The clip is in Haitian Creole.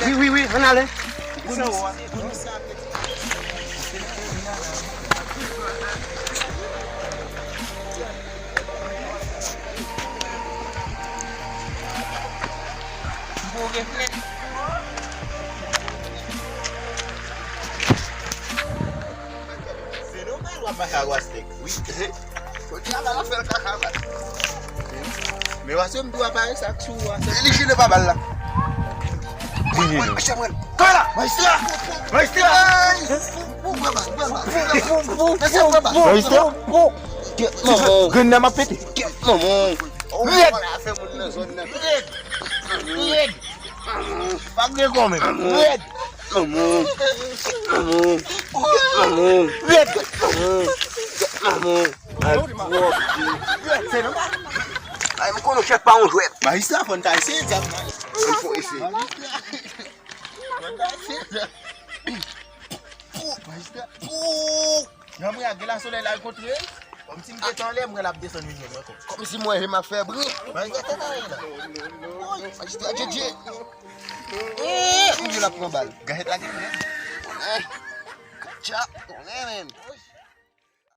Oui, on allait. Mais voici un peu appareil ça sous il chine pas balle là. Gën na ma pété. Maman. Pas que comme maman. Ay, mo kono check pa on jouet. Mas isso lá quando tá assim, já. Não foi esse. Mas tá. Não me agela soleil là contre. Comme si me détend les moi la descendre venir. Comme si moi j'ai ma fait briller. Mas tá là. Mas tá jeje. On dit la prend balle. Gahette la gueule. Ciao, on est même.